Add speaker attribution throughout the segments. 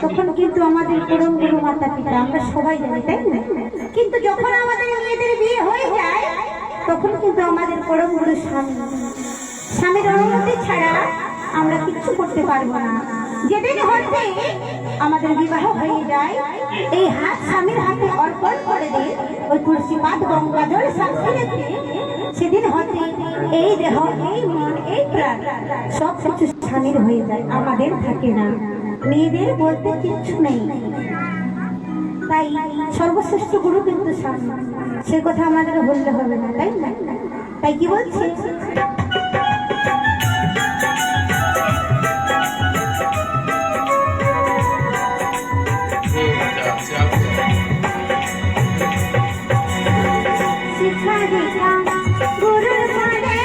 Speaker 1: তখন কিন্তু আমাদের পরম গুরু মাতা পিতা আমরা সবাই জানি, তাই না? কিন্তু যখন আমাদের মেয়েদের বিয়ে হয়ে যায় তখন কিন্তু আমাদের পরম গুরু স্বামী, স্বামীর অনুমতি ছাড়া আমরা কিচ্ছু করতে পারবো না। যেদিন হতে আমাদের বিবাহ হয়ে যায়, এই হাত স্বামীর হাতে অর্পণ করে দিই, ওই তুলসী পাত গঙ্গাজল সাক্ষী রেখে সেদিন হতে এই দেহ, এই মন, এই প্রাণ সব কিছু স্বামীর হয়ে যায়, আমাদের থাকে না। মেয়েদের বলতে কিচ্ছু নেই, তাই সর্বশ্রেষ্ঠ গুরু কিন্তু স্বামী, সে কথা আমাদের বললে হবে না, তাই না? তাই কি বলছে, শিক্ষা দীক্ষা গুরুর ঘরে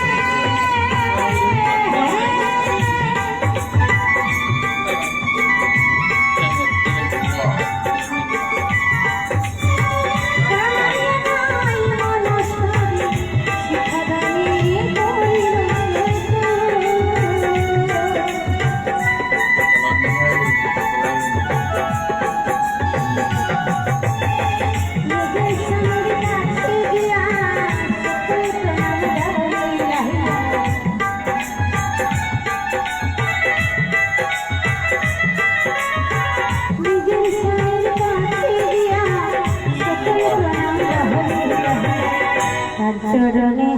Speaker 1: চরণে